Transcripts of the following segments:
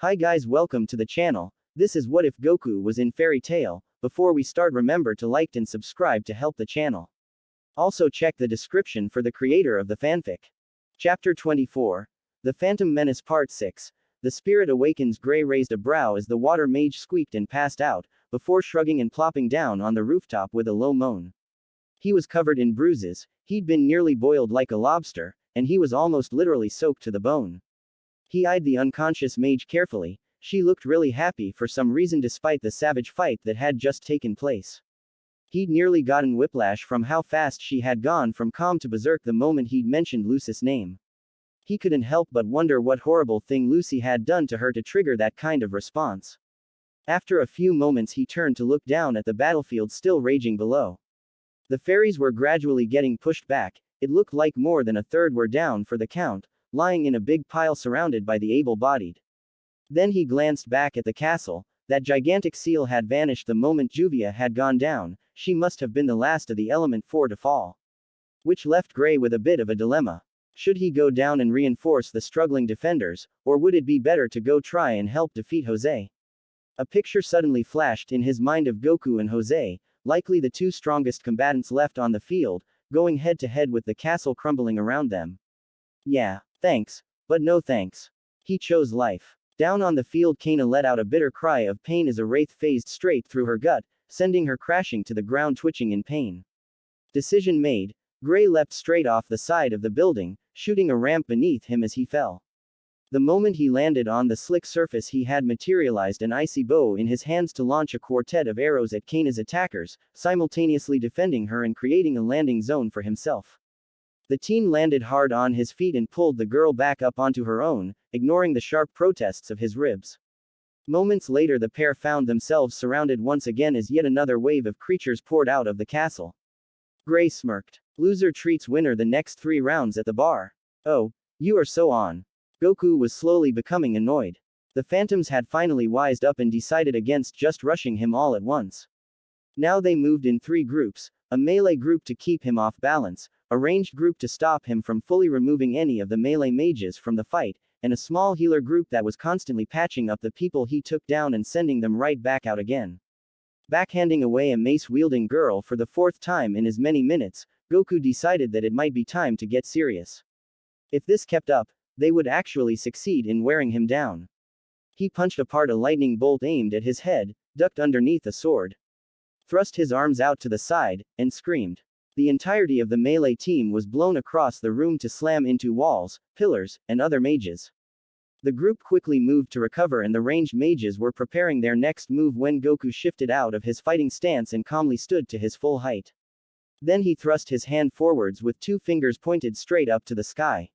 Hi guys, welcome to the channel. This is What If Goku Was in Fairy Tail. Before we start, remember to like and subscribe to help the channel. Also check the description for the creator of the fanfic. Chapter 24. The Phantom Menace Part 6. The Spirit Awakens. Gray raised a brow as the water mage squeaked and passed out, before shrugging and plopping down on the rooftop with a low moan. He was covered in bruises, he'd been nearly boiled like a lobster, and he was almost literally soaked to the bone. He eyed the unconscious mage carefully. She looked really happy for some reason despite the savage fight that had just taken place. He'd nearly gotten whiplash from how fast she had gone from calm to berserk the moment he'd mentioned Lucy's name. He couldn't help but wonder what horrible thing Lucy had done to her to trigger that kind of response. After a few moments he turned to look down at the battlefield still raging below. The fairies were gradually getting pushed back. It looked like more than a third were down for the count, lying in a big pile surrounded by the able-bodied. Then he glanced back at the castle. That gigantic seal had vanished the moment Juvia had gone down. She must have been the last of the element 4 to fall. Which left Gray with a bit of a dilemma. Should he go down and reinforce the struggling defenders, or would it be better to go try and help defeat Jose? A picture suddenly flashed in his mind of Goku and Jose, likely the two strongest combatants left on the field, going head to head with the castle crumbling around them. Yeah, thanks, but no thanks. He chose life. Down on the field, Kana let out a bitter cry of pain as a wraith phased straight through her gut, sending her crashing to the ground twitching in pain. Decision made. Gray leapt straight off the side of the building, shooting a ramp beneath him as he fell. The moment he landed on the slick surface, he had materialized an icy bow in his hands to launch a quartet of arrows at Kana's attackers, simultaneously defending her and creating a landing zone for himself. The teen landed hard on his feet and pulled the girl back up onto her own, ignoring the sharp protests of his ribs. Moments later, the pair found themselves surrounded once again as yet another wave of creatures poured out of the castle. Gray smirked. Loser treats winner the next 3 rounds at the bar. Oh, you are so on. Goku was slowly becoming annoyed. The phantoms had finally wised up and decided against just rushing him all at once. Now they moved in 3 groups, a melee group to keep him off balance, a ranged group to stop him from fully removing any of the melee mages from the fight, and a small healer group that was constantly patching up the people he took down and sending them right back out again. Backhanding away a mace-wielding girl for the 4th time in as many minutes, Goku decided that it might be time to get serious. If this kept up, they would actually succeed in wearing him down. He punched apart a lightning bolt aimed at his head, ducked underneath a sword, thrust his arms out to the side, and screamed. The entirety of the melee team was blown across the room to slam into walls, pillars, and other mages. The group quickly moved to recover, and the ranged mages were preparing their next move when Goku shifted out of his fighting stance and calmly stood to his full height. Then he thrust his hand forwards with 2 fingers pointed straight up to the sky.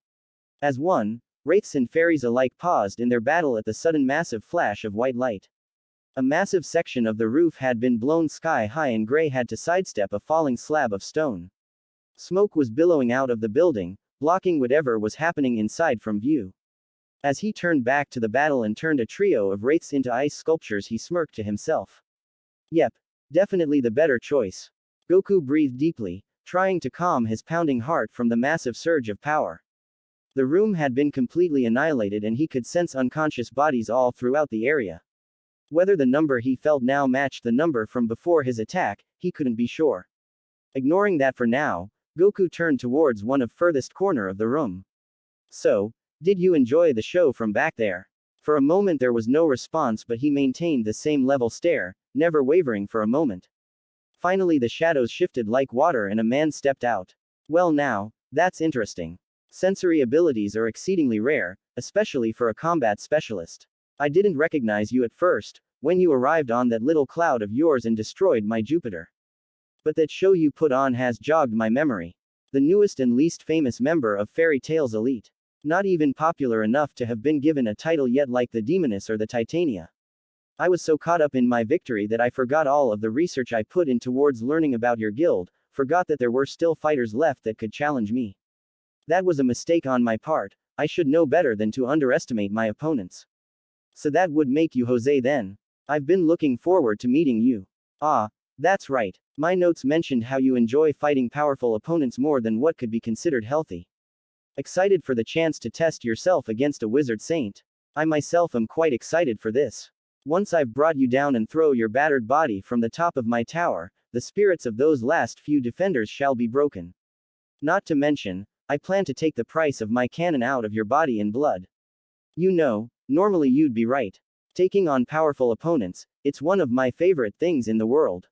As one, wraiths and fairies alike paused in their battle at the sudden massive flash of white light. A massive section of the roof had been blown sky high and Gray had to sidestep a falling slab of stone. Smoke was billowing out of the building, blocking whatever was happening inside from view. As he turned back to the battle and turned a trio of wraiths into ice sculptures, he smirked to himself. Yep, definitely the better choice. Goku breathed deeply, trying to calm his pounding heart from the massive surge of power. The room had been completely annihilated and he could sense unconscious bodies all throughout the area. Whether the number he felt now matched the number from before his attack, he couldn't be sure. Ignoring that for now, Goku turned towards one of furthest corner of the room. So, did you enjoy the show from back there? For a moment there was no response, but he maintained the same level stare, never wavering for a moment. Finally the shadows shifted like water and a man stepped out. Well now, that's interesting. Sensory abilities are exceedingly rare, especially for a combat specialist. I didn't recognize you at first, when you arrived on that little cloud of yours and destroyed my Jupiter. But that show you put on has jogged my memory. The newest and least famous member of Fairy Tail's elite. Not even popular enough to have been given a title yet, like the Demoness or the Titania. I was so caught up in my victory that I forgot all of the research I put in towards learning about your guild, forgot that there were still fighters left that could challenge me. That was a mistake on my part. I should know better than to underestimate my opponents. So that would make you Jose then. I've been looking forward to meeting you. Ah, that's right. My notes mentioned how you enjoy fighting powerful opponents more than what could be considered healthy. Excited for the chance to test yourself against a wizard saint? I myself am quite excited for this. Once I've brought you down and throw your battered body from the top of my tower, the spirits of those last few defenders shall be broken. Not to mention, I plan to take the price of my cannon out of your body in blood. You know, normally you'd be right. Taking on powerful opponents, it's one of my favorite things in the world.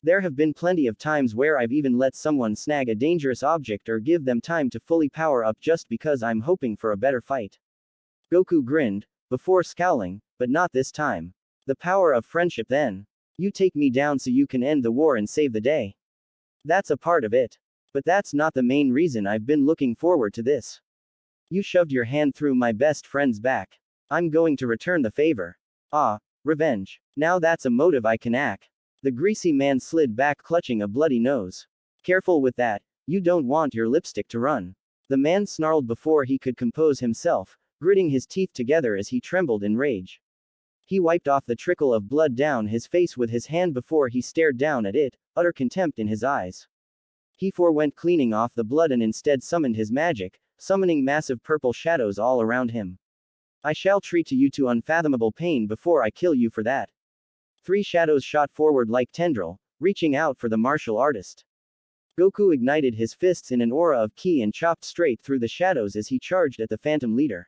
There have been plenty of times where I've even let someone snag a dangerous object or give them time to fully power up just because I'm hoping for a better fight. Goku grinned, before scowling, but not this time. The power of friendship then. You take me down so you can end the war and save the day. That's a part of it. But that's not the main reason I've been looking forward to this. You shoved your hand through my best friend's back. I'm going to return the favor. Ah, revenge. Now that's a motive I can act. The greasy man slid back clutching a bloody nose. Careful with that, you don't want your lipstick to run. The man snarled before he could compose himself, gritting his teeth together as he trembled in rage. He wiped off the trickle of blood down his face with his hand before he stared down at it, utter contempt in his eyes. He forewent cleaning off the blood and instead summoned his magic, summoning massive purple shadows all around him. I shall treat you to unfathomable pain before I kill you for that. 3 shadows shot forward like tendril, reaching out for the martial artist. Goku ignited his fists in an aura of ki and chopped straight through the shadows as he charged at the phantom leader.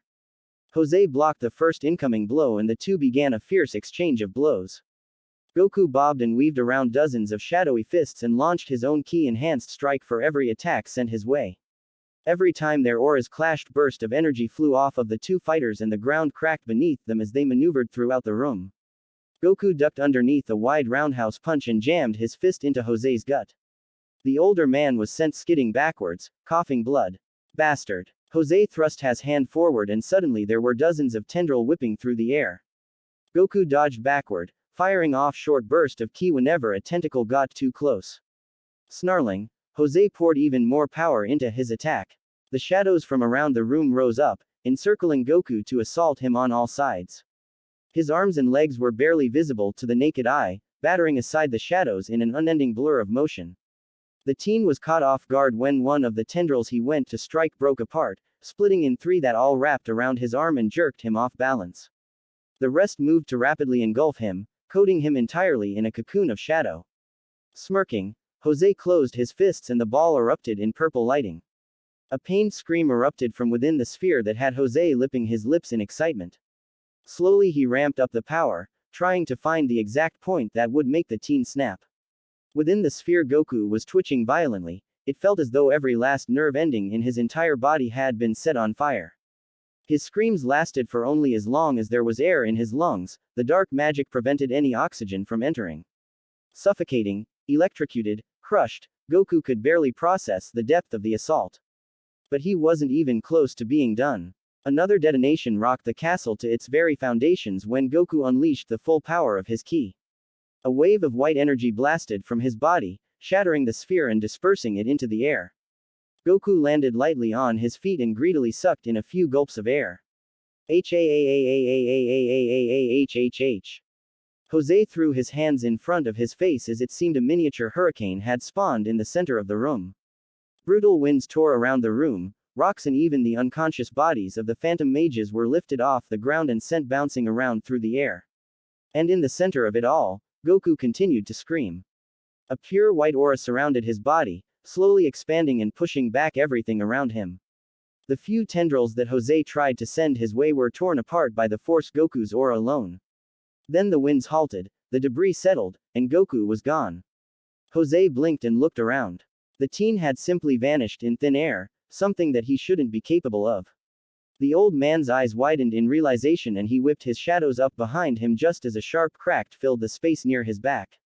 Jose blocked the first incoming blow and the two began a fierce exchange of blows. Goku bobbed and weaved around dozens of shadowy fists and launched his own ki-enhanced strike for every attack sent his way. Every time their auras clashed, burst of energy flew off of the two fighters and the ground cracked beneath them as they maneuvered throughout the room. Goku ducked underneath a wide roundhouse punch and jammed his fist into Jose's gut. The older man was sent skidding backwards, coughing blood. Bastard. Jose thrust his hand forward and suddenly there were dozens of tendril whipping through the air. Goku dodged backward, firing off short burst of ki whenever a tentacle got too close. Snarling, Jose poured even more power into his attack. The shadows from around the room rose up, encircling Goku to assault him on all sides. His arms and legs were barely visible to the naked eye, battering aside the shadows in an unending blur of motion. The teen was caught off guard when one of the tendrils he went to strike broke apart, splitting in 3 that all wrapped around his arm and jerked him off balance. The rest moved to rapidly engulf him, coating him entirely in a cocoon of shadow. Smirking, Jose closed his fists and the ball erupted in purple lighting. A pained scream erupted from within the sphere that had Jose lipping his lips in excitement. Slowly he ramped up the power, trying to find the exact point that would make the teen snap. Within the sphere Goku was twitching violently, it felt as though every last nerve ending in his entire body had been set on fire. His screams lasted for only as long as there was air in his lungs, the dark magic prevented any oxygen from entering. Suffocating, electrocuted, crushed, Goku could barely process the depth of the assault. But he wasn't even close to being done. Another detonation rocked the castle to its very foundations when Goku unleashed the full power of his ki. A wave of white energy blasted from his body, shattering the sphere and dispersing it into the air. Goku landed lightly on his feet and greedily sucked in a few gulps of air. H. Jose threw his hands in front of his face as it seemed a miniature hurricane had spawned in the center of the room. Brutal winds tore around the room, rocks and even the unconscious bodies of the phantom mages were lifted off the ground and sent bouncing around through the air. And in the center of it all, Goku continued to scream. A pure white aura surrounded his body, slowly expanding and pushing back everything around him. The few tendrils that Jose tried to send his way were torn apart by the force Goku's aura alone. Then the winds halted, the debris settled, and Goku was gone. Jose blinked and looked around. The teen had simply vanished in thin air, something that he shouldn't be capable of. The old man's eyes widened in realization and he whipped his shadows up behind him just as a sharp crack filled the space near his back.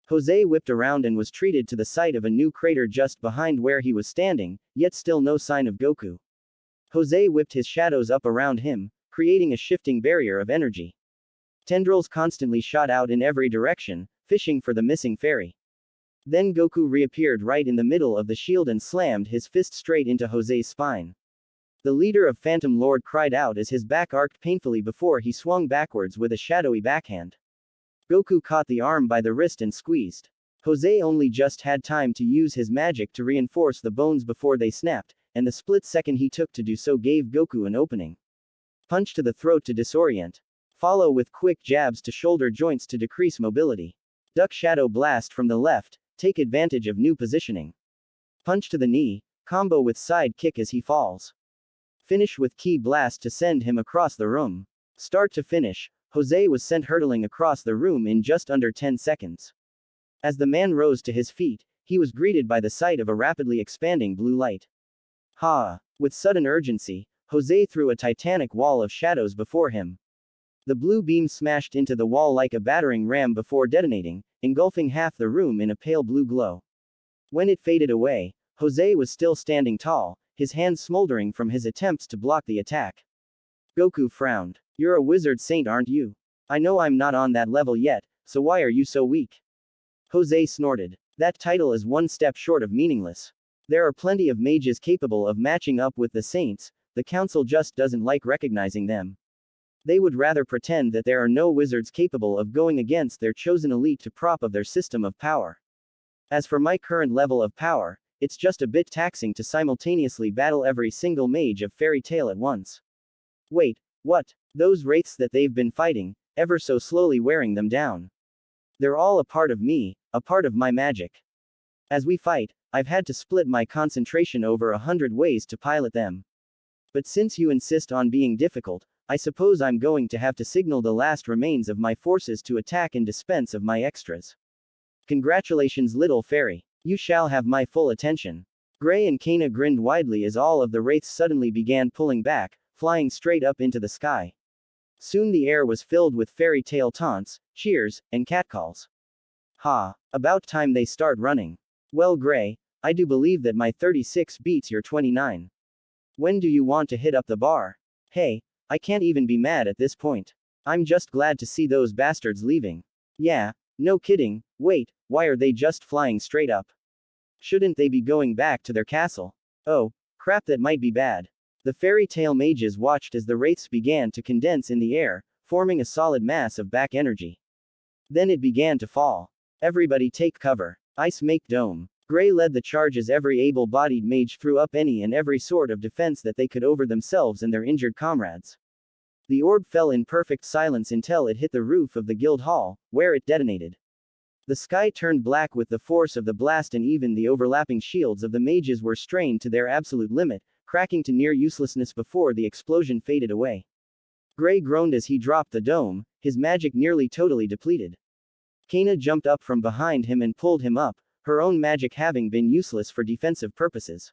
Jose whipped around and was treated to the sight of a new crater just behind where he was standing, yet still no sign of Goku. Jose whipped his shadows up around him, creating a shifting barrier of energy. Tendrils constantly shot out in every direction, fishing for the missing fairy. Then Goku reappeared right in the middle of the shield and slammed his fist straight into Jose's spine. The leader of Phantom Lord cried out as his back arced painfully before he swung backwards with a shadowy backhand. Goku caught the arm by the wrist and squeezed. Jose only just had time to use his magic to reinforce the bones before they snapped, and the split second he took to do so gave Goku an opening. Punch to the throat to disorient. Follow with quick jabs to shoulder joints to decrease mobility. Duck shadow blast from the left, take advantage of new positioning. Punch to the knee, combo with side kick as he falls. Finish with key blast to send him across the room. Start to finish, Jose was sent hurtling across the room in just under 10 seconds. As the man rose to his feet, he was greeted by the sight of a rapidly expanding blue light. Ha! With sudden urgency, Jose threw a titanic wall of shadows before him. The blue beam smashed into the wall like a battering ram before detonating, engulfing half the room in a pale blue glow. When it faded away, Jose was still standing tall, his hands smoldering from his attempts to block the attack. Goku frowned. You're a wizard saint, aren't you? I know I'm not on that level yet, so why are you so weak? Jose snorted. That title is one step short of meaningless. There are plenty of mages capable of matching up with the saints, the council just doesn't like recognizing them. They would rather pretend that there are no wizards capable of going against their chosen elite to prop of their system of power. As for my current level of power, it's just a bit taxing to simultaneously battle every single mage of Fairy Tail at once. Wait, what? Those wraiths that they've been fighting, ever so slowly wearing them down. They're all a part of me, a part of my magic. As we fight, I've had to split my concentration over 100 ways to pilot them. But since you insist on being difficult, I suppose I'm going to have to signal the last remains of my forces to attack and dispense of my extras. Congratulations, little fairy. You shall have my full attention. Gray and Kana grinned widely as all of the wraiths suddenly began pulling back, flying straight up into the sky. Soon the air was filled with fairy tale taunts, cheers, and catcalls. Ha! About time they start running. Well, Gray, I do believe that my 36 beats your 29. When do you want to hit up the bar? Hey, I can't even be mad at this point. I'm just glad to see those bastards leaving. Yeah, no kidding. Wait, why are they just flying straight up? Shouldn't they be going back to their castle? Oh, crap, that might be bad. The fairy tale mages watched as the wraiths began to condense in the air, forming a solid mass of back energy. Then it began to fall. Everybody take cover. Ice make dome. Gray led the charge as every able-bodied mage threw up any and every sort of defense that they could over themselves and their injured comrades. The orb fell in perfect silence until it hit the roof of the guild hall, where it detonated. The sky turned black with the force of the blast, and even the overlapping shields of the mages were strained to their absolute limit, cracking to near uselessness before the explosion faded away. Gray groaned as he dropped the dome, his magic nearly totally depleted. Kana jumped up from behind him and pulled him up, her own magic having been useless for defensive purposes.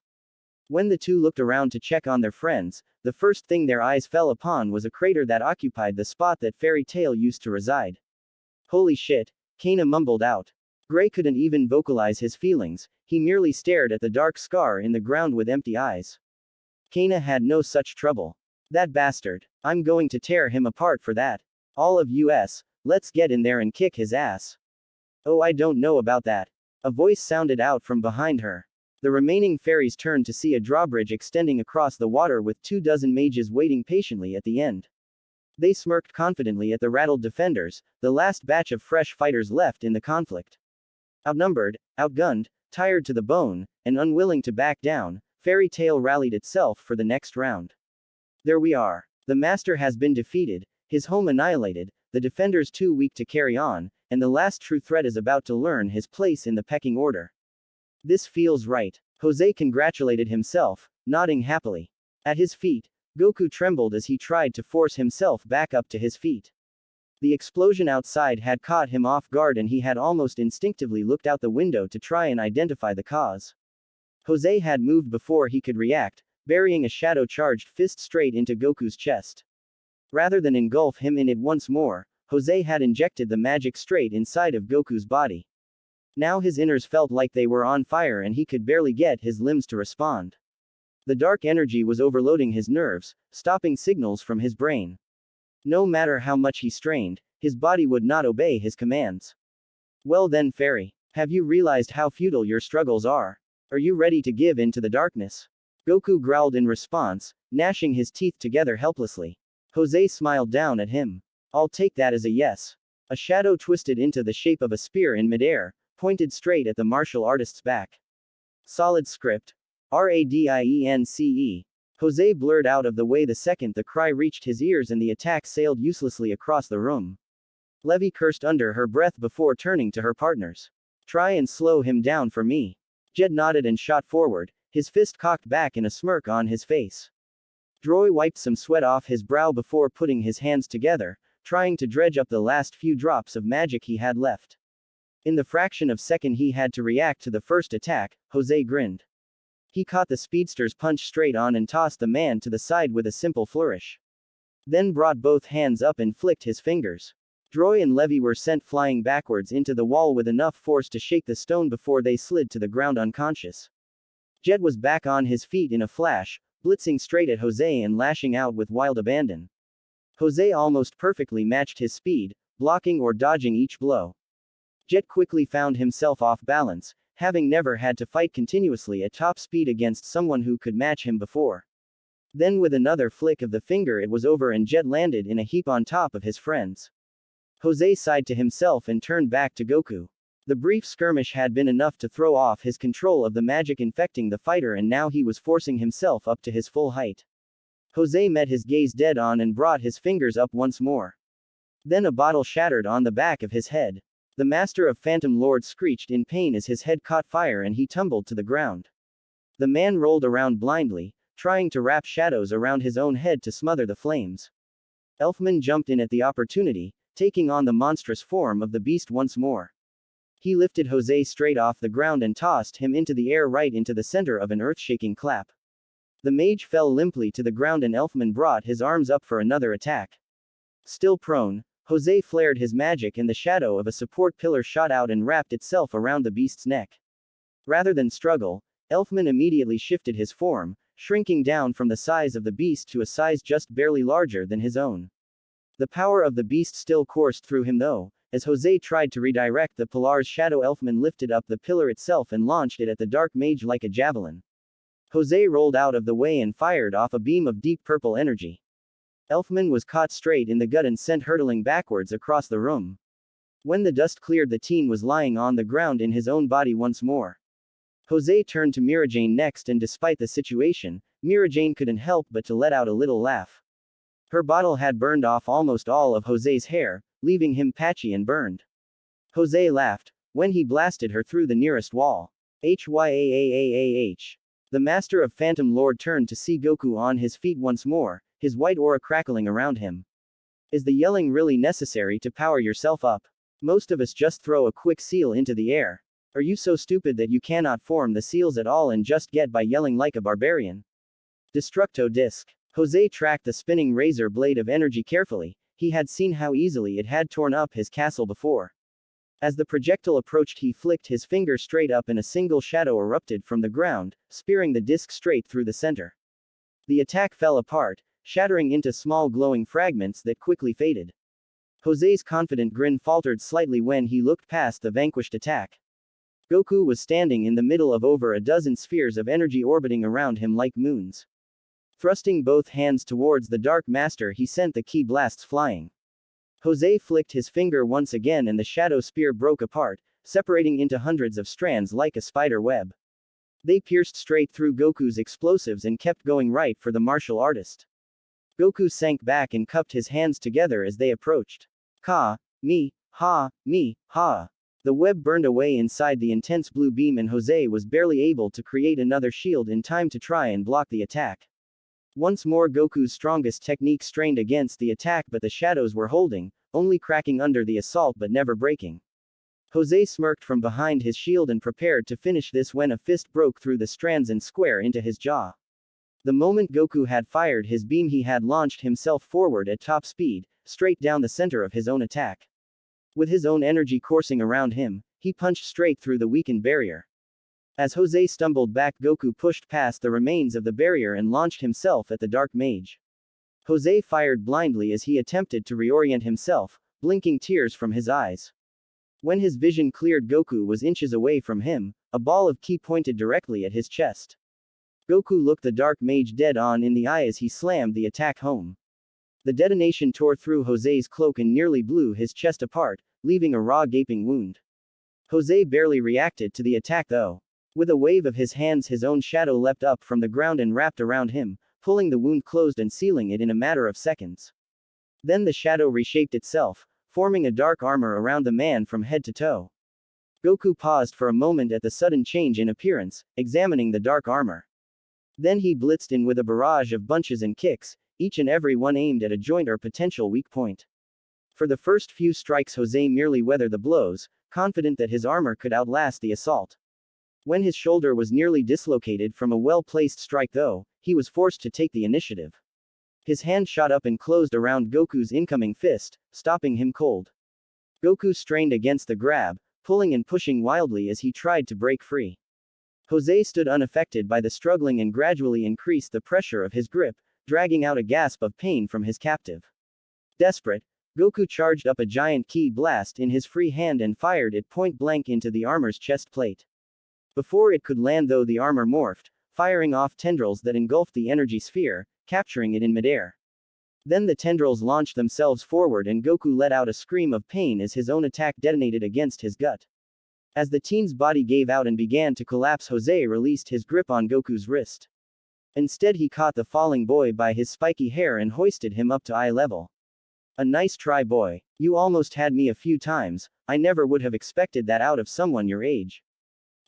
When the two looked around to check on their friends, the first thing their eyes fell upon was a crater that occupied the spot that Fairy Tail used to reside. Holy shit, Kana mumbled out. Gray couldn't even vocalize his feelings, he merely stared at the dark scar in the ground with empty eyes. Kana had no such trouble. That bastard. I'm going to tear him apart for that. All of us, let's get in there and kick his ass. Oh, I don't know about that. A voice sounded out from behind her. The remaining fairies turned to see a drawbridge extending across the water with 24 mages waiting patiently at the end. They smirked confidently at the rattled defenders, the last batch of fresh fighters left in the conflict. Outnumbered, outgunned, tired to the bone, and unwilling to back down, Fairy Tail rallied itself for the next round. There we are. The master has been defeated, his home annihilated, the defenders too weak to carry on, and the last true threat is about to learn his place in the pecking order. This feels right. Jose congratulated himself, nodding happily. At his feet, Goku trembled as he tried to force himself back up to his feet. The explosion outside had caught him off guard and he had almost instinctively looked out the window to try and identify the cause. Jose had moved before he could react, burying a shadow-charged fist straight into Goku's chest. Rather than engulf him in it once more, Jose had injected the magic straight inside of Goku's body. Now his innards felt like they were on fire and he could barely get his limbs to respond. The dark energy was overloading his nerves, stopping signals from his brain. No matter how much he strained, his body would not obey his commands. Well then, Fairy, have you realized how futile your struggles are? Are you ready to give in to the darkness? Goku growled in response, gnashing his teeth together helplessly. Jose smiled down at him. I'll take that as a yes. A shadow twisted into the shape of a spear in midair, pointed straight at the martial artist's back. Solid script. Radience. Jose blurred out of the way the second the cry reached his ears and the attack sailed uselessly across the room. Levy cursed under her breath before turning to her partners. Try and slow him down for me. Jed nodded and shot forward, his fist cocked back in a smirk on his face. Droy wiped some sweat off his brow before putting his hands together, trying to dredge up the last few drops of magic he had left. In the fraction of a second he had to react to the first attack, Jose grinned. He caught the speedster's punch straight on and tossed the man to the side with a simple flourish. Then brought both hands up and flicked his fingers. Droy and Levy were sent flying backwards into the wall with enough force to shake the stone before they slid to the ground unconscious. Jed was back on his feet in a flash, blitzing straight at Jose and lashing out with wild abandon. Jose almost perfectly matched his speed, blocking or dodging each blow. Jed quickly found himself off balance, having never had to fight continuously at top speed against someone who could match him before. Then with another flick of the finger it was over and Jed landed in a heap on top of his friends. Jose sighed to himself and turned back to Goku. The brief skirmish had been enough to throw off his control of the magic infecting the fighter and now he was forcing himself up to his full height. Jose met his gaze dead on and brought his fingers up once more. Then a bottle shattered on the back of his head. The master of Phantom Lord screeched in pain as his head caught fire and he tumbled to the ground. The man rolled around blindly, trying to wrap shadows around his own head to smother the flames. Elfman jumped in at the opportunity, taking on the monstrous form of the beast once more. He lifted Jose straight off the ground and tossed him into the air right into the center of an earth-shaking clap. The mage fell limply to the ground and Elfman brought his arms up for another attack. Still prone, Jose flared his magic and the shadow of a support pillar shot out and wrapped itself around the beast's neck. Rather than struggle, Elfman immediately shifted his form, shrinking down from the size of the beast to a size just barely larger than his own. The power of the beast still coursed through him though, as Jose tried to redirect the Pilar's shadow. Elfman lifted up the pillar itself and launched it at the dark mage like a javelin. Jose rolled out of the way and fired off a beam of deep purple energy. Elfman was caught straight in the gut and sent hurtling backwards across the room. When the dust cleared the teen was lying on the ground in his own body once more. Jose turned to Mirajane next and despite the situation, Mirajane couldn't help but to let out a little laugh. Her bottle had burned off almost all of Jose's hair, leaving him patchy and burned. Jose laughed, when he blasted her through the nearest wall. Hyaaaah. The master of Phantom Lord turned to see Goku on his feet once more, his white aura crackling around him. Is the yelling really necessary to power yourself up? Most of us just throw a quick seal into the air. Are you so stupid that you cannot form the seals at all and just get by yelling like a barbarian? Destructo Disc. Jose tracked the spinning razor blade of energy carefully, he had seen how easily it had torn up his castle before. As the projectile approached he flicked his finger straight up and a single shadow erupted from the ground, spearing the disc straight through the center. The attack fell apart, shattering into small glowing fragments that quickly faded. Jose's confident grin faltered slightly when he looked past the vanquished attack. Goku was standing in the middle of over a dozen spheres of energy orbiting around him like moons. Thrusting both hands towards the Dark Master he sent the ki blasts flying. Jose flicked his finger once again and the shadow spear broke apart, separating into hundreds of strands like a spider web. They pierced straight through Goku's explosives and kept going right for the martial artist. Goku sank back and cupped his hands together as they approached. Ka, me, ha. The web burned away inside the intense blue beam and Jose was barely able to create another shield in time to try and block the attack. Once more Goku's strongest technique strained against the attack but the shadows were holding, only cracking under the assault but never breaking. Jose smirked from behind his shield and prepared to finish this when a fist broke through the strands and square into his jaw. The moment Goku had fired his beam he had launched himself forward at top speed, straight down the center of his own attack. With his own energy coursing around him, he punched straight through the weakened barrier. As Jose stumbled back Goku pushed past the remains of the barrier and launched himself at the Dark Mage. Jose fired blindly as he attempted to reorient himself, blinking tears from his eyes. When his vision cleared Goku was inches away from him, a ball of ki pointed directly at his chest. Goku looked the Dark Mage dead on in the eye as he slammed the attack home. The detonation tore through Jose's cloak and nearly blew his chest apart, leaving a raw gaping wound. Jose barely reacted to the attack though. With a wave of his hands his own shadow leapt up from the ground and wrapped around him, pulling the wound closed and sealing it in a matter of seconds. Then the shadow reshaped itself, forming a dark armor around the man from head to toe. Goku paused for a moment at the sudden change in appearance, examining the dark armor. Then he blitzed in with a barrage of punches and kicks, each and every one aimed at a joint or potential weak point. For the first few strikes, Jose merely weathered the blows, confident that his armor could outlast the assault. When his shoulder was nearly dislocated from a well-placed strike though, he was forced to take the initiative. His hand shot up and closed around Goku's incoming fist, stopping him cold. Goku strained against the grab, pulling and pushing wildly as he tried to break free. Jose stood unaffected by the struggling and gradually increased the pressure of his grip, dragging out a gasp of pain from his captive. Desperate, Goku charged up a giant ki blast in his free hand and fired it point blank into the armor's chest plate. Before it could land though, the armor morphed, firing off tendrils that engulfed the energy sphere, capturing it in midair. Then the tendrils launched themselves forward and Goku let out a scream of pain as his own attack detonated against his gut. As the teen's body gave out and began to collapse, Jose released his grip on Goku's wrist. Instead he caught the falling boy by his spiky hair and hoisted him up to eye level. "A nice try, boy. You almost had me a few times. I never would have expected that out of someone your age.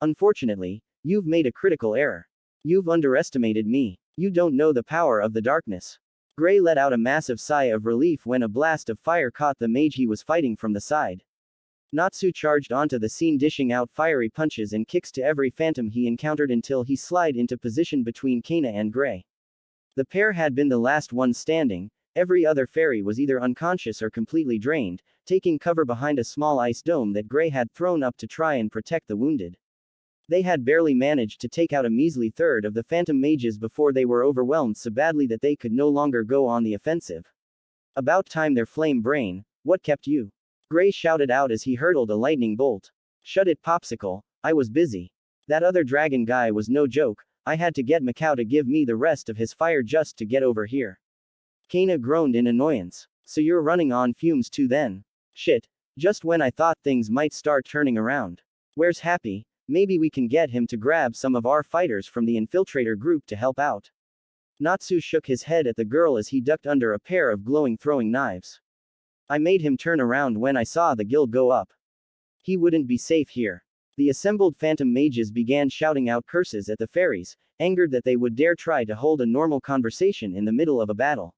Unfortunately, you've made a critical error. You've underestimated me. You don't know the power of the darkness." Gray let out a massive sigh of relief when a blast of fire caught the mage he was fighting from the side. Natsu charged onto the scene, dishing out fiery punches and kicks to every phantom he encountered until he slid into position between Kana and Gray. The pair had been the last ones standing. Every other fairy was either unconscious or completely drained, taking cover behind a small ice dome that Gray had thrown up to try and protect the wounded. They had barely managed to take out a measly third of the phantom mages before they were overwhelmed so badly that they could no longer go on the offensive. "About time, their flame brain. What kept you?" Gray shouted out as he hurled a lightning bolt. "Shut it, Popsicle. I was busy. That other dragon guy was no joke. I had to get Macau to give me the rest of his fire just to get over here." Kana groaned in annoyance. "So you're running on fumes too then? Shit. Just when I thought things might start turning around. Where's Happy? Maybe we can get him to grab some of our fighters from the infiltrator group to help out." Natsu shook his head at the girl as he ducked under a pair of glowing throwing knives. "I made him turn around when I saw the guild go up. He wouldn't be safe here." The assembled phantom mages began shouting out curses at the fairies, angered that they would dare try to hold a normal conversation in the middle of a battle.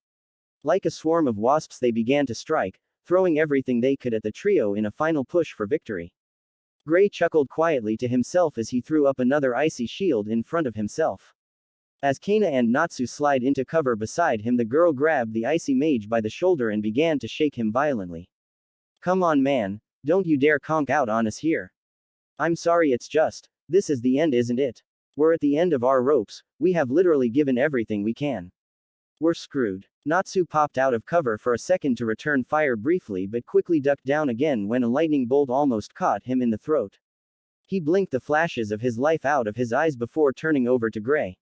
Like a swarm of wasps they began to strike, throwing everything they could at the trio in a final push for victory. Gray chuckled quietly to himself as he threw up another icy shield in front of himself. As Kana and Natsu slid into cover beside him, the girl grabbed the icy mage by the shoulder and began to shake him violently. "Come on, man, don't you dare conk out on us here. I'm sorry, it's just, this is the end, isn't it? We're at the end of our ropes, we have literally given everything we can. We're screwed." Natsu popped out of cover for a second to return fire briefly but quickly ducked down again when a lightning bolt almost caught him in the throat. He blinked the flashes of his life out of his eyes before turning over to Gray.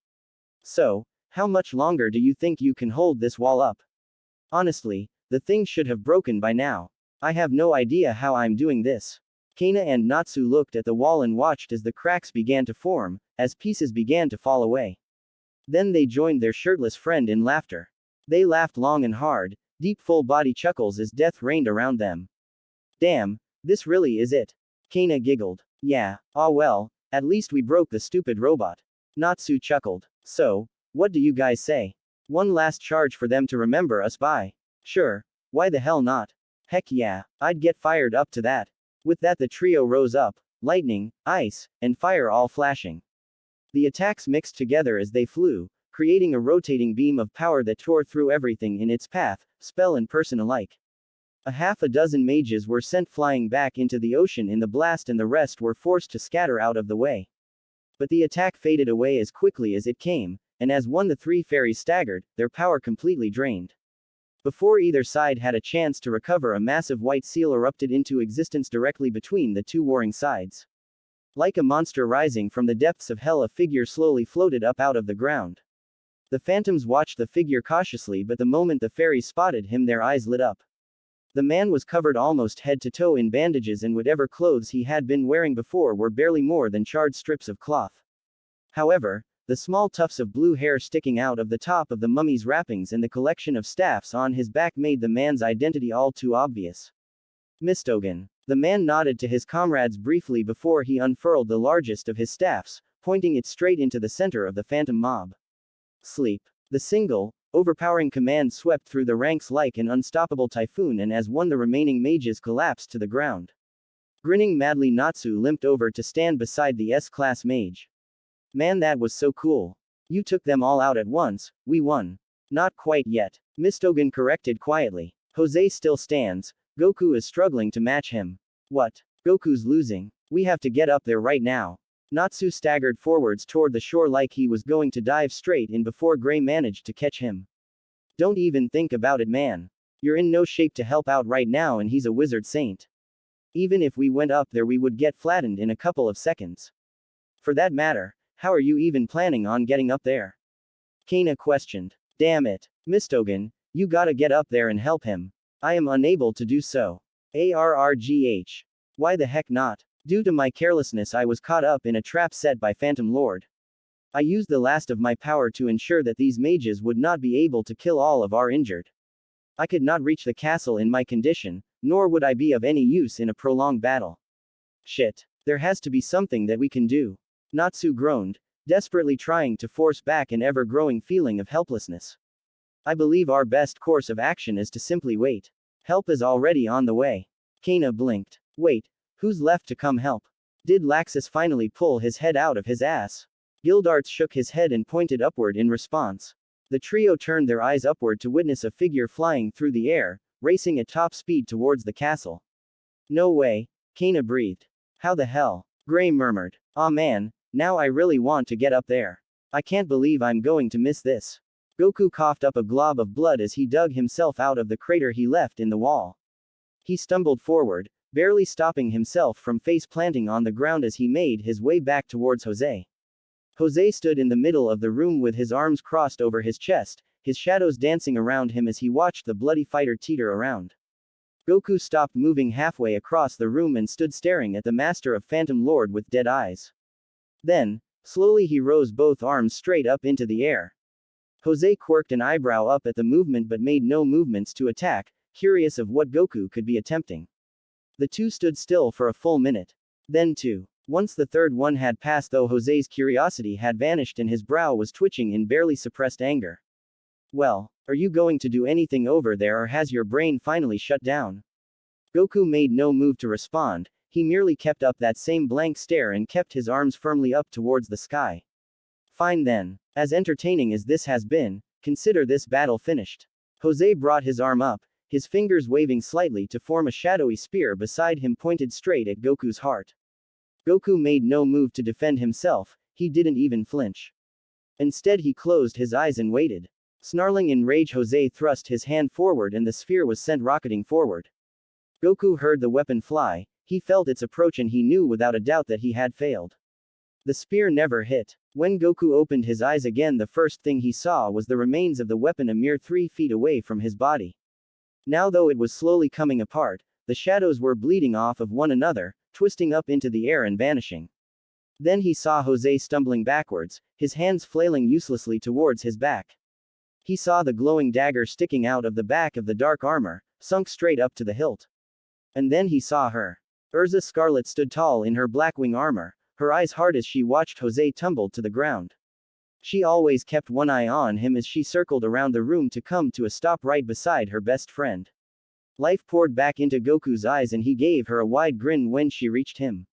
"So, how much longer do you think you can hold this wall up? Honestly, the thing should have broken by now. I have no idea how I'm doing this." Kana and Natsu looked at the wall and watched as the cracks began to form, as pieces began to fall away. Then they joined their shirtless friend in laughter. They laughed long and hard, deep full-body chuckles as death reigned around them. "Damn, this really is it." Kana giggled. "Yeah, well, at least we broke the stupid robot." Natsu chuckled. "So, what do you guys say? One last charge for them to remember us by? Sure, why the hell not? Heck yeah, I'd get fired up to that." With that the trio rose up, lightning, ice, and fire all flashing. The attacks mixed together as they flew, creating a rotating beam of power that tore through everything in its path, spell and person alike. A half a dozen mages were sent flying back into the ocean in the blast and the rest were forced to scatter out of the way. But the attack faded away as quickly as it came, and as the three fairies staggered, their power completely drained. Before either side had a chance to recover, a massive white seal erupted into existence directly between the two warring sides. Like a monster rising from the depths of hell, a figure slowly floated up out of the ground. The phantoms watched the figure cautiously, but the moment the fairies spotted him their eyes lit up. The man was covered almost head to toe in bandages, and whatever clothes he had been wearing before were barely more than charred strips of cloth. However, the small tufts of blue hair sticking out of the top of the mummy's wrappings and the collection of staffs on his back made the man's identity all too obvious. Mystogan. The man nodded to his comrades briefly before he unfurled the largest of his staffs, pointing it straight into the center of the phantom mob. Sleep. The single, overpowering command swept through the ranks like an unstoppable typhoon, and as one the remaining mages collapsed to the ground. Grinning madly, Natsu limped over to stand beside the S-class mage. Man, that was so cool. You took them all out at once. We won. Not quite yet. Mystogan corrected quietly. Jose still stands. Goku is struggling to match him. What? Goku's losing. We have to get up there right now. Natsu staggered forwards toward the shore like he was going to dive straight in before Gray managed to catch him. Don't even think about it, man. You're in no shape to help out right now, and he's a wizard saint. Even if we went up there, we would get flattened in a couple of seconds. For that matter, how are you even planning on getting up there? Kana questioned. Damn it. Mystogan, you gotta get up there and help him. I am unable to do so. ARRGH. Why the heck not? Due to my carelessness, I was caught up in a trap set by Phantom Lord. I used the last of my power to ensure that these mages would not be able to kill all of our injured. I could not reach the castle in my condition, nor would I be of any use in a prolonged battle. Shit. There has to be something that we can do. Natsu groaned, desperately trying to force back an ever-growing feeling of helplessness. I believe our best course of action is to simply wait. Help is already on the way. Kana blinked. Wait, who's left to come help? Did Laxus finally pull his head out of his ass? Gildarts shook his head and pointed upward in response. The trio turned their eyes upward to witness a figure flying through the air, racing at top speed towards the castle. No way, Kana breathed. How the hell? Gray murmured. Aw man, now I really want to get up there. I can't believe I'm going to miss this. Goku coughed up a glob of blood as he dug himself out of the crater he left in the wall. He stumbled forward, barely stopping himself from face planting on the ground as he made his way back towards Jose. Jose stood in the middle of the room with his arms crossed over his chest, his shadows dancing around him as he watched the bloody fighter teeter around. Goku stopped moving halfway across the room and stood staring at the master of Phantom Lord with dead eyes. Then, slowly he rose both arms straight up into the air. Jose quirked an eyebrow up at the movement but made no movements to attack, curious of what Goku could be attempting. The two stood still for a full minute. Then two. Once the third one had passed, though, Jose's curiosity had vanished and his brow was twitching in barely suppressed anger. Well, are you going to do anything over there, or has your brain finally shut down? Goku made no move to respond. He merely kept up that same blank stare and kept his arms firmly up towards the sky. Fine then. As entertaining as this has been, consider this battle finished. Jose brought his arm up, his fingers waving slightly to form a shadowy spear beside him pointed straight at Goku's heart. Goku made no move to defend himself, he didn't even flinch. Instead he closed his eyes and waited. Snarling in rage, Jose thrust his hand forward and the sphere was sent rocketing forward. Goku heard the weapon fly, he felt its approach and he knew without a doubt that he had failed. The spear never hit. When Goku opened his eyes again, the first thing he saw was the remains of the weapon a mere 3 feet away from his body. Now, though it was slowly coming apart, the shadows were bleeding off of one another, twisting up into the air and vanishing. Then he saw Jose stumbling backwards, his hands flailing uselessly towards his back. He saw the glowing dagger sticking out of the back of the dark armor, sunk straight up to the hilt. And then he saw her. Erza Scarlet stood tall in her blackwing armor, her eyes hard as she watched Jose tumble to the ground. She always kept one eye on him as she circled around the room to come to a stop right beside her best friend. Life poured back into Goku's eyes and he gave her a wide grin when she reached him.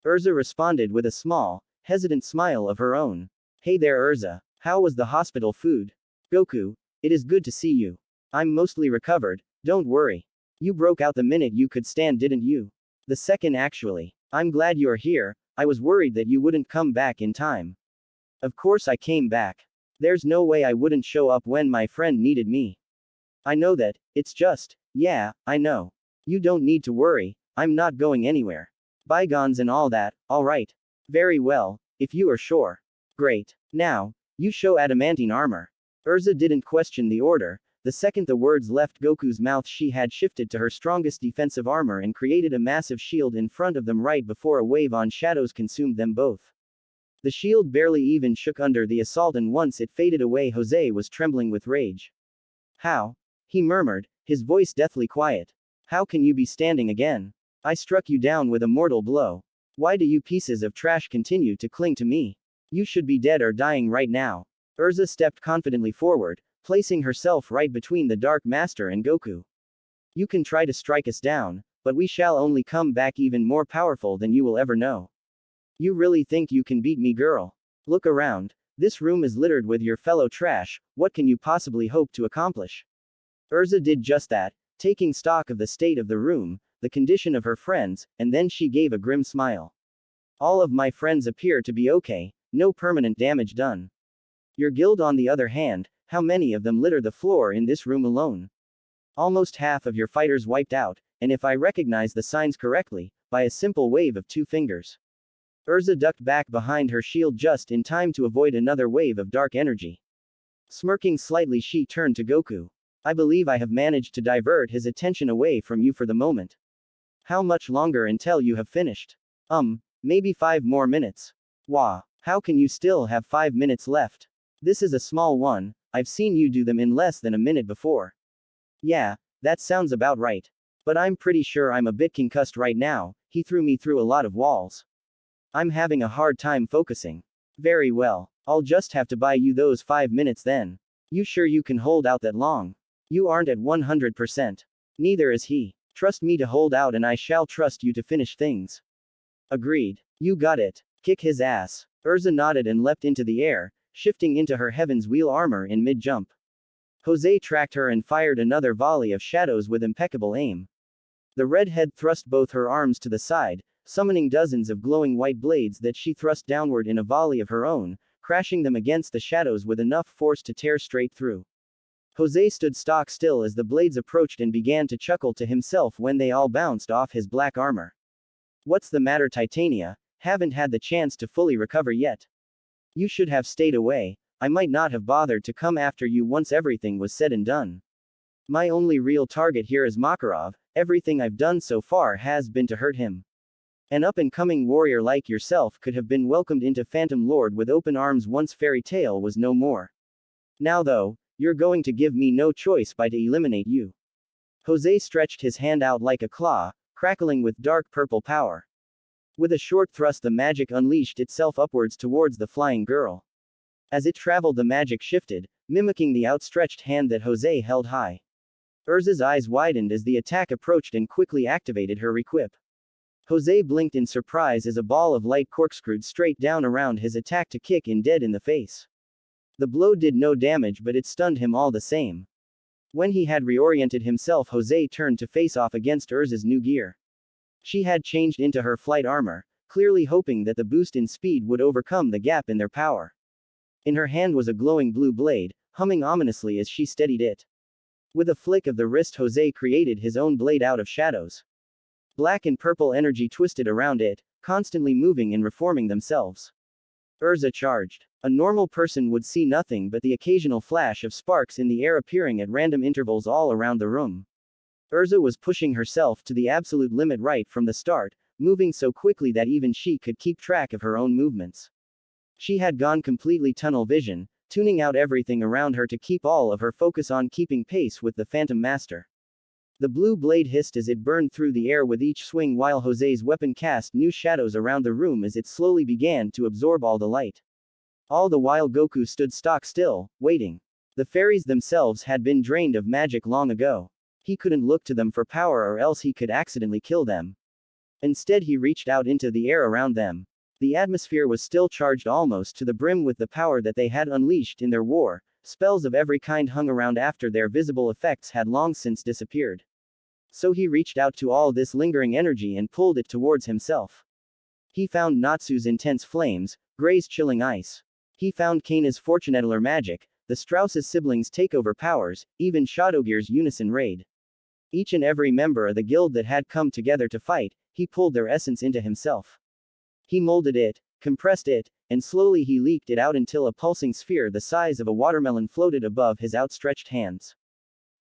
Erza responded with a small, hesitant smile of her own. Hey there, Erza. How was the hospital food? Goku, it is good to see you. I'm mostly recovered, don't worry. You broke out the minute you could stand, didn't you? The second, actually. I'm glad you're here. I was worried that you wouldn't come back in time. Of course I came back. There's no way I wouldn't show up when my friend needed me. I know that, it's just, yeah, I know. You don't need to worry, I'm not going anywhere. Bygones and all that, alright. Very well, if you are sure. Great. Now, you show adamantine armor. Erza didn't question the order. The second the words left Goku's mouth, she had shifted to her strongest defensive armor and created a massive shield in front of them right before a wave on shadows consumed them both. The shield barely even shook under the assault, and once it faded away, Jose was trembling with rage. How? He murmured, his voice deathly quiet. How can you be standing again? I struck you down with a mortal blow. Why do you pieces of trash continue to cling to me? You should be dead or dying right now. Erza stepped confidently forward, placing herself right between the Dark Master and Goku. You can try to strike us down, but we shall only come back even more powerful than you will ever know. You really think you can beat me, girl? Look around. This room is littered with your fellow trash, what can you possibly hope to accomplish? Erza did just that, taking stock of the state of the room, the condition of her friends, and then she gave a grim smile. All of my friends appear to be okay, no permanent damage done. Your guild, on the other hand, how many of them litter the floor in this room alone? Almost half of your fighters wiped out, and if I recognize the signs correctly, by a simple wave of 2 fingers. Erza ducked back behind her shield just in time to avoid another wave of dark energy. Smirking slightly, she turned to Goku. I believe I have managed to divert his attention away from you for the moment. How much longer until you have finished? Maybe 5 more minutes. Wah. How can you still have 5 minutes left? This is a small one, I've seen you do them in less than a minute before. Yeah, that sounds about right. But I'm pretty sure I'm a bit concussed right now, he threw me through a lot of walls. I'm having a hard time focusing. Very well, I'll just have to buy you those 5 minutes then. You sure you can hold out that long? You aren't at 100%. Neither is he. Trust me to hold out and I shall trust you to finish things. Agreed. You got it. Kick his ass. Erza nodded and leapt into the air, shifting into her Heaven's Wheel armor in mid-jump. Jose tracked her and fired another volley of shadows with impeccable aim. The redhead thrust both her arms to the side, summoning dozens of glowing white blades that she thrust downward in a volley of her own, crashing them against the shadows with enough force to tear straight through. Jose stood stock still as the blades approached and began to chuckle to himself when they all bounced off his black armor. What's the matter, Titania? Haven't had the chance to fully recover yet. You should have stayed away, I might not have bothered to come after you once everything was said and done. My only real target here is Makarov, everything I've done so far has been to hurt him. An up-and-coming warrior like yourself could have been welcomed into Phantom Lord with open arms once Fairy Tail was no more. Now though, you're going to give me no choice but to eliminate you. Jose stretched his hand out like a claw, crackling with dark purple power. With a short thrust, the magic unleashed itself upwards towards the flying girl. As it traveled, the magic shifted, mimicking the outstretched hand that Jose held high. Erza's eyes widened as the attack approached and quickly activated her requip. Jose blinked in surprise as a ball of light corkscrewed straight down around his attack to kick him dead in the face. The blow did no damage, but it stunned him all the same. When he had reoriented himself, Jose turned to face off against Erza's new gear. She had changed into her flight armor, clearly hoping that the boost in speed would overcome the gap in their power. In her hand was a glowing blue blade, humming ominously as she steadied it. With a flick of the wrist, Jose created his own blade out of shadows. Black and purple energy twisted around it, constantly moving and reforming themselves. Erza charged. A normal person would see nothing but the occasional flash of sparks in the air appearing at random intervals all around the room. Erza was pushing herself to the absolute limit right from the start, moving so quickly that even she could keep track of her own movements. She had gone completely tunnel vision, tuning out everything around her to keep all of her focus on keeping pace with the Phantom Master. The blue blade hissed as it burned through the air with each swing, while Jose's weapon cast new shadows around the room as it slowly began to absorb all the light. All the while Goku stood stock still, waiting. The fairies themselves had been drained of magic long ago. He couldn't look to them for power or else he could accidentally kill them. Instead he reached out into the air around them. The atmosphere was still charged almost to the brim with the power that they had unleashed in their war. Spells of every kind hung around after their visible effects had long since disappeared. So he reached out to all this lingering energy and pulled it towards himself. He found Natsu's intense flames, Gray's chilling ice. He found Kana's Fortunateller magic, the Strauss's siblings' takeover powers, even Shadowgear's unison raid. Each and every member of the guild that had come together to fight, he pulled their essence into himself. He molded it, compressed it, and slowly he leaked it out until a pulsing sphere the size of a watermelon floated above his outstretched hands.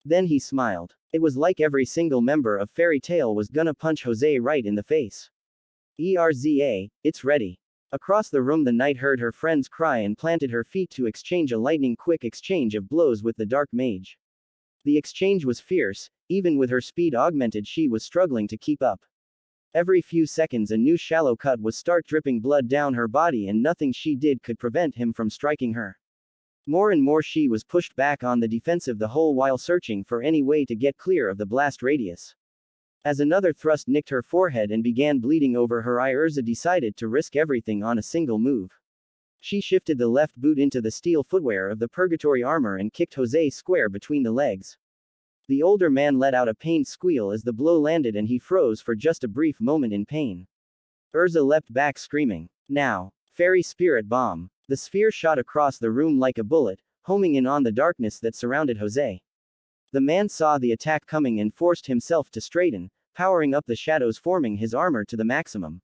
Then he smiled. It was like every single member of Fairy Tail was gonna punch Jose right in the face. Erza, it's ready. Across the room the knight heard her friend's cry and planted her feet to exchange a lightning-quick exchange of blows with the dark mage. The exchange was fierce, even with her speed augmented she was struggling to keep up. Every few seconds a new shallow cut was start dripping blood down her body and nothing she did could prevent him from striking her. More and more she was pushed back on the defensive the whole while searching for any way to get clear of the blast radius. As another thrust nicked her forehead and began bleeding over her eye, Erza decided to risk everything on a single move. She shifted the left boot into the steel footwear of the purgatory armor and kicked Jose square between the legs. The older man let out a pained squeal as the blow landed and he froze for just a brief moment in pain. Erza leapt back screaming, "Now! Fairy Spirit Bomb!" The sphere shot across the room like a bullet, homing in on the darkness that surrounded Jose. The man saw the attack coming and forced himself to straighten, powering up the shadows forming his armor to the maximum.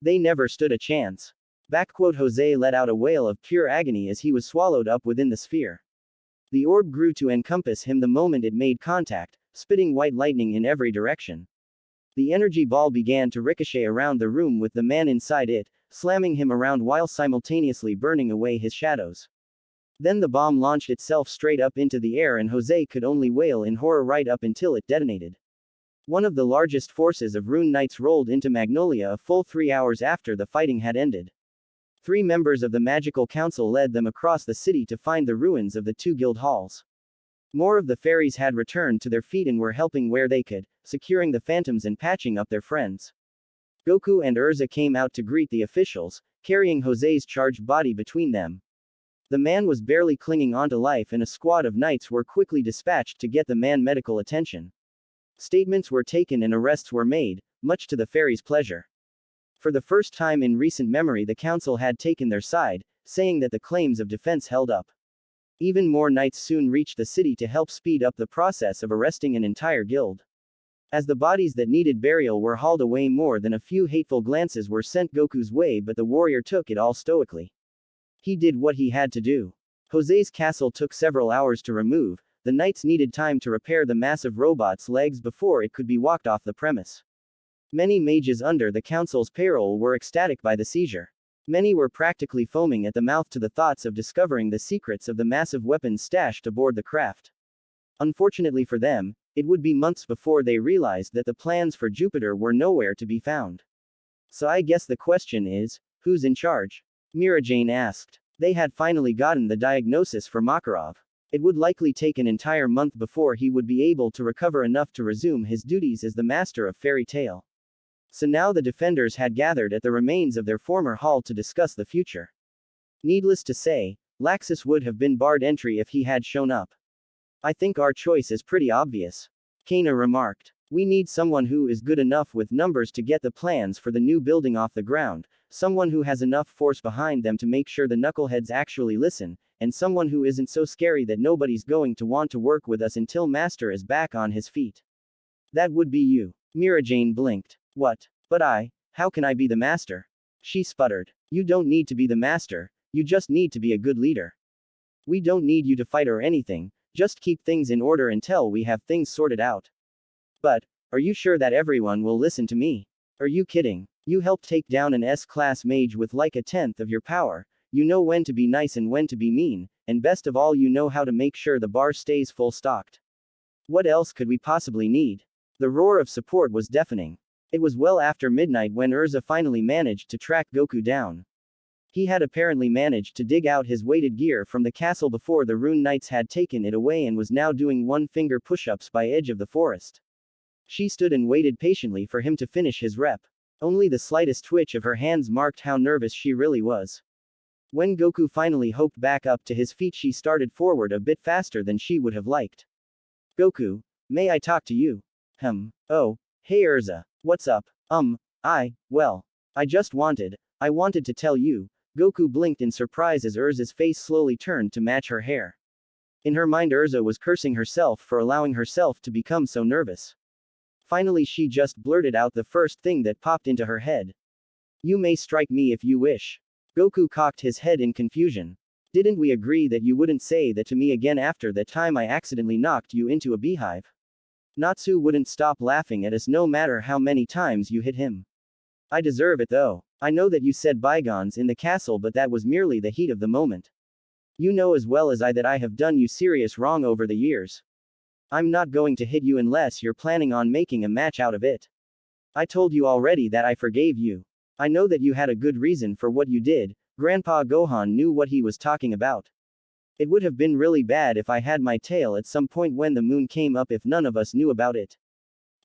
They never stood a chance. Jose let out a wail of pure agony as he was swallowed up within the sphere. The orb grew to encompass him the moment it made contact, spitting white lightning in every direction. The energy ball began to ricochet around the room with the man inside it, slamming him around while simultaneously burning away his shadows. Then the bomb launched itself straight up into the air and Jose could only wail in horror right up until it detonated. One of the largest forces of Rune Knights rolled into Magnolia a full 3 hours after the fighting had ended. 3 members of the Magical Council led them across the city to find the ruins of the 2 guild halls. More of the fairies had returned to their feet and were helping where they could, securing the phantoms and patching up their friends. Goku and Erza came out to greet the officials, carrying Jose's charged body between them. The man was barely clinging onto life and a squad of knights were quickly dispatched to get the man medical attention. Statements were taken and arrests were made, much to the fairies' pleasure. For the first time in recent memory the council had taken their side, saying that the claims of defense held up. Even more knights soon reached the city to help speed up the process of arresting an entire guild. As the bodies that needed burial were hauled away, more than a few hateful glances were sent Goku's way, but the warrior took it all stoically. He did what he had to do. Jose's castle took several hours to remove, the knights needed time to repair the massive robot's legs before it could be walked off the premise. Many mages under the council's payroll were ecstatic by the seizure. Many were practically foaming at the mouth to the thoughts of discovering the secrets of the massive weapons stashed aboard the craft. Unfortunately for them, it would be months before they realized that the plans for Jupiter were nowhere to be found. So I guess the question is, who's in charge? Mirajane asked. They had finally gotten the diagnosis for Makarov. It would likely take an entire month before he would be able to recover enough to resume his duties as the master of fairy tale. So now the defenders had gathered at the remains of their former hall to discuss the future. Needless to say, Laxus would have been barred entry if he had shown up. I think our choice is pretty obvious. Kana remarked. We need someone who is good enough with numbers to get the plans for the new building off the ground, someone who has enough force behind them to make sure the knuckleheads actually listen, and someone who isn't so scary that nobody's going to want to work with us until Master is back on his feet. That would be you. Mirajane blinked. What? But how can I be the master? She sputtered. You don't need to be the master, you just need to be a good leader. We don't need you to fight or anything, just keep things in order until we have things sorted out. But, are you sure that everyone will listen to me? Are you kidding? You helped take down an S-class mage with like 1/10 of your power, you know when to be nice and when to be mean, and best of all you know how to make sure the bar stays full stocked. What else could we possibly need? The roar of support was deafening. It was well after midnight when Erza finally managed to track Goku down. He had apparently managed to dig out his weighted gear from the castle before the Rune Knights had taken it away and was now doing one-finger push-ups by edge of the forest. She stood and waited patiently for him to finish his rep. Only the slightest twitch of her hands marked how nervous she really was. When Goku finally hopped back up to his feet, she started forward a bit faster than she would have liked. Goku, may I talk to you? Oh, hey Erza, what's up? Well, I wanted to tell you. Goku blinked in surprise as Erza's face slowly turned to match her hair. In her mind Erza was cursing herself for allowing herself to become so nervous. Finally she just blurted out the first thing that popped into her head. You may strike me if you wish. Goku cocked his head in confusion. Didn't we agree that you wouldn't say that to me again after that time I accidentally knocked you into a beehive? Natsu wouldn't stop laughing at us no matter how many times you hit him. I deserve it though. I know that you said bygones in the castle, but that was merely the heat of the moment. You know as well as I that I have done you serious wrong over the years. I'm not going to hit you unless you're planning on making a match out of it. I told you already that I forgave you. I know that you had a good reason for what you did. Grandpa Gohan knew what he was talking about. It would have been really bad if I had my tail at some point when the moon came up if none of us knew about it.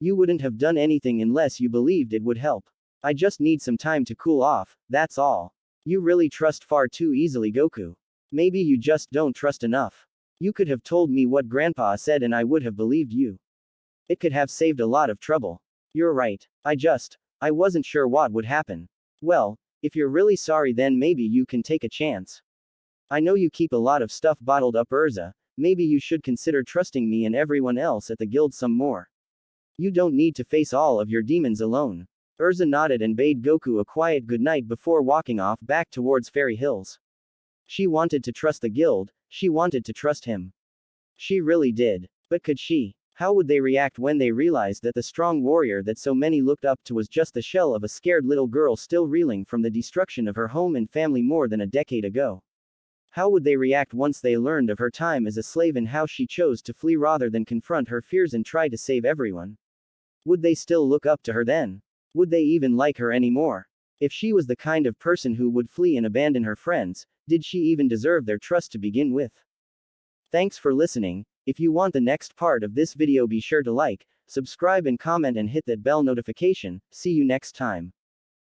You wouldn't have done anything unless you believed it would help. I just need some time to cool off, that's all. You really trust far too easily, Goku. Maybe you just don't trust enough. You could have told me what Grandpa said and I would have believed you. It could have saved a lot of trouble. You're right. I wasn't sure what would happen. Well, if you're really sorry, then maybe you can take a chance. I know you keep a lot of stuff bottled up, Erza. Maybe you should consider trusting me and everyone else at the guild some more. You don't need to face all of your demons alone. Erza nodded and bade Goku a quiet goodnight before walking off back towards Fairy Hills. She wanted to trust the guild, she wanted to trust him. She really did. But could she? How would they react when they realized that the strong warrior that so many looked up to was just the shell of a scared little girl still reeling from the destruction of her home and family more than a decade ago? How would they react once they learned of her time as a slave and how she chose to flee rather than confront her fears and try to save everyone? Would they still look up to her then? Would they even like her anymore? If she was the kind of person who would flee and abandon her friends, did she even deserve their trust to begin with? Thanks for listening. If you want the next part of this video, be sure to like, subscribe and comment and hit that bell notification. See you next time.